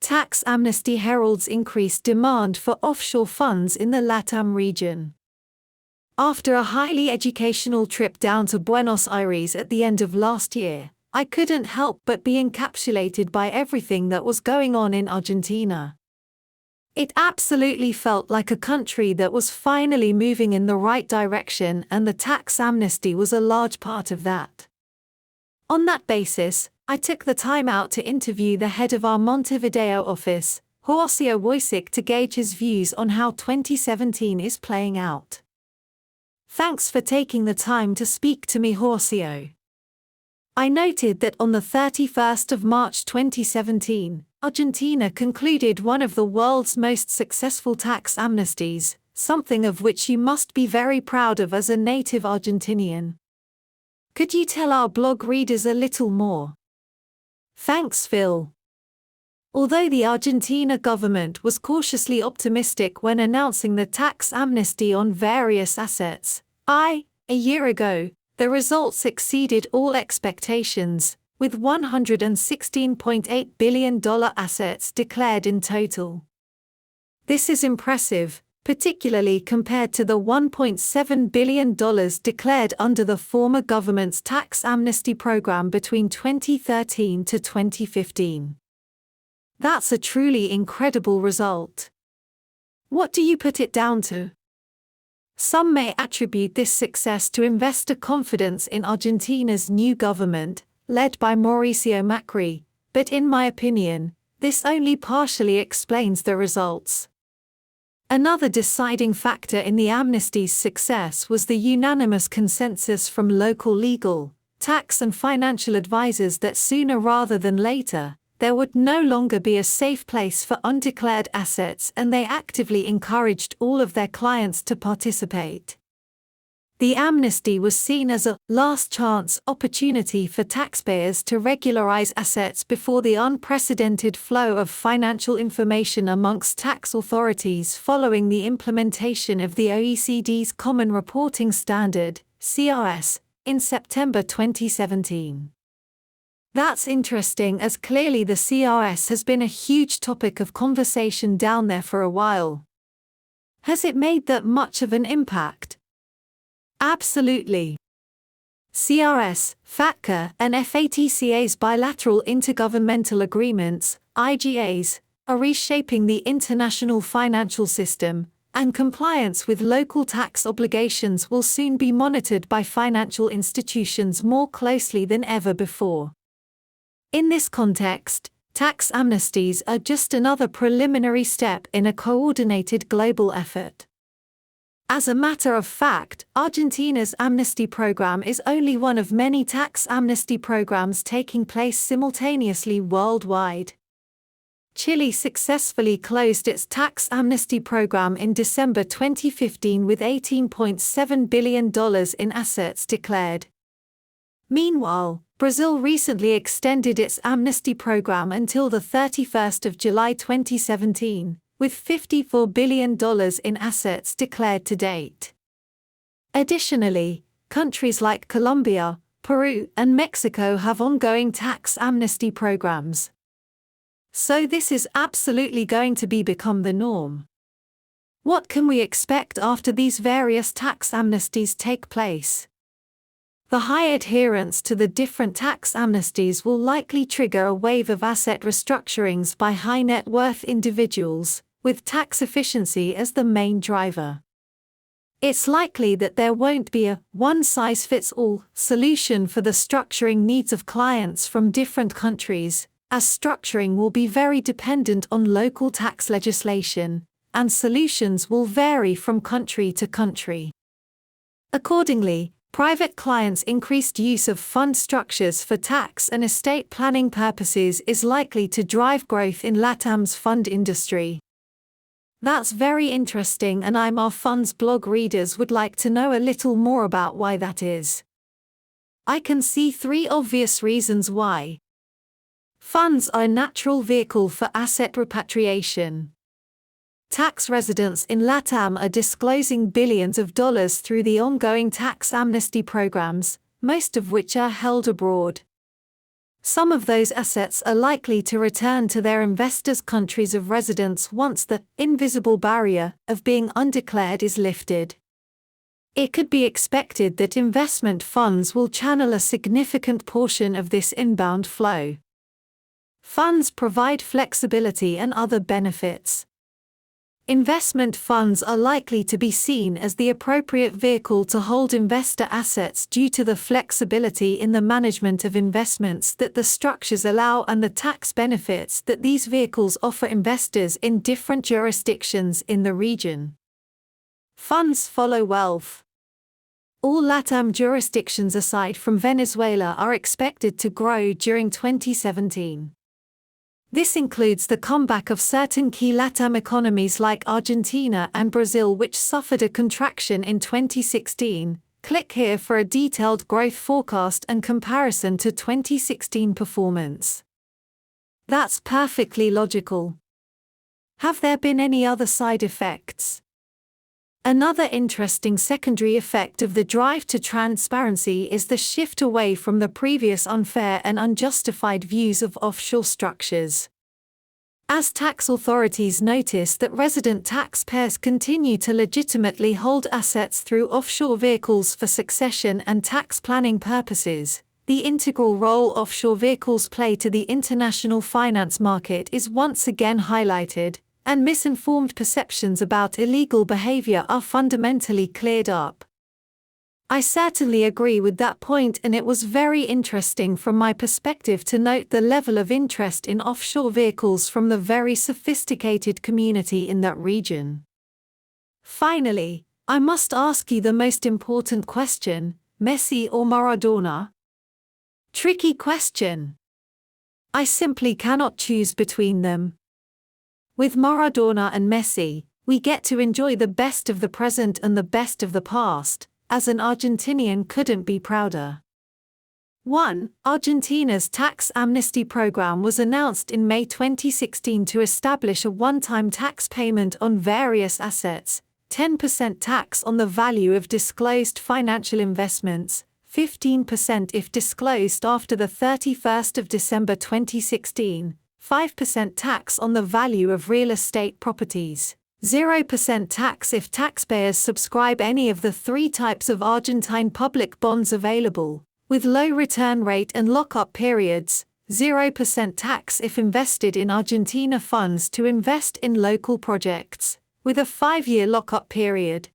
Tax amnesty heralds increased demand for offshore funds in the LATAM region. After a highly educational trip down to Buenos Aires at the end of last year, I couldn't help but be encapsulated by everything that was going on in Argentina. It absolutely felt like a country that was finally moving in the right direction, and the tax amnesty was a large part of that. On that basis, I took the time out to interview the head of our Montevideo office, Horacio Woycik, to gauge his views on how 2017 is playing out. Thanks for taking the time to speak to me, Horacio. I noted that on the 31st of March 2017, Argentina concluded one of the world's most successful tax amnesties, something of which you must be very proud of as a native Argentinian. Could you tell our blog readers a little more? Thanks, Phil. Although the Argentina government was cautiously optimistic when announcing the tax amnesty on various assets, a year ago, the results exceeded all expectations, with $116.8 billion assets declared in total. This is impressive, particularly compared to the $1.7 billion declared under the former government's tax amnesty program between 2013 to 2015. That's a truly incredible result. What do you put it down to? Some may attribute this success to investor confidence in Argentina's new government, led by Mauricio Macri, but in my opinion, this only partially explains the results. Another deciding factor in the amnesty's success was the unanimous consensus from local legal, tax and financial advisors that sooner rather than later, there would no longer be a safe place for undeclared assets, and they actively encouraged all of their clients to participate. The amnesty was seen as a last-chance opportunity for taxpayers to regularize assets before the unprecedented flow of financial information amongst tax authorities following the implementation of the OECD's Common Reporting Standard, CRS, in September 2017. That's interesting, as clearly the CRS has been a huge topic of conversation down there for a while. Has it made that much of an impact? Absolutely. CRS, FATCA, and FATCA's bilateral intergovernmental agreements, IGAs, are reshaping the international financial system, and compliance with local tax obligations will soon be monitored by financial institutions more closely than ever before. In this context, tax amnesties are just another preliminary step in a coordinated global effort. As a matter of fact, Argentina's amnesty program is only one of many tax amnesty programs taking place simultaneously worldwide. Chile successfully closed its tax amnesty program in December 2015 with $18.7 billion in assets declared. Meanwhile, Brazil recently extended its amnesty program until the 31st of July 2017, with $54 billion in assets declared to date. Additionally, countries like Colombia, Peru, and Mexico have ongoing tax amnesty programs. So this is absolutely going to become the norm. What can we expect after these various tax amnesties take place? The high adherence to the different tax amnesties will likely trigger a wave of asset restructurings by high net worth individuals, with tax efficiency as the main driver. It's likely that there won't be a one-size-fits-all solution for the structuring needs of clients from different countries, as structuring will be very dependent on local tax legislation, and solutions will vary from country to country. Accordingly, private clients' increased use of fund structures for tax and estate planning purposes is likely to drive growth in LATAM's fund industry. That's very interesting, and our funds blog readers would like to know a little more about why that is. I can see three obvious reasons why. Funds are a natural vehicle for asset repatriation. Tax residents in LATAM are disclosing billions of dollars through the ongoing tax amnesty programs, most of which are held abroad. Some of those assets are likely to return to their investors' countries of residence once the invisible barrier of being undeclared is lifted. It could be expected that investment funds will channel a significant portion of this inbound flow. Funds provide flexibility and other benefits. Investment funds are likely to be seen as the appropriate vehicle to hold investor assets due to the flexibility in the management of investments that the structures allow and the tax benefits that these vehicles offer investors in different jurisdictions in the region. Funds follow wealth. All LATAM jurisdictions aside from Venezuela are expected to grow during 2017. This includes the comeback of certain key LATAM economies like Argentina and Brazil, which suffered a contraction in 2016. Click here for a detailed growth forecast and comparison to 2016 performance. That's perfectly logical. Have there been any other side effects? Another interesting secondary effect of the drive to transparency is the shift away from the previous unfair and unjustified views of offshore structures. As tax authorities notice that resident taxpayers continue to legitimately hold assets through offshore vehicles for succession and tax planning purposes, the integral role offshore vehicles play to the international finance market is once again highlighted, and misinformed perceptions about illegal behavior are fundamentally cleared up. I certainly agree with that point, and it was very interesting from my perspective to note the level of interest in offshore vehicles from the very sophisticated community in that region. Finally, I must ask you the most important question: Messi or Maradona? Tricky question. I simply cannot choose between them. With Maradona and Messi, we get to enjoy the best of the present and the best of the past. As an Argentinian, couldn't be prouder. 1. Argentina's Tax Amnesty program was announced in May 2016 to establish a one-time tax payment on various assets, 10% tax on the value of disclosed financial investments, 15% if disclosed after the 31st of December 2016, 5% tax on the value of real estate properties, 0% tax if taxpayers subscribe any of the three types of Argentine public bonds available, with low return rate and lock-up periods, 0% tax if invested in Argentina funds to invest in local projects, with a 5-year lock-up period,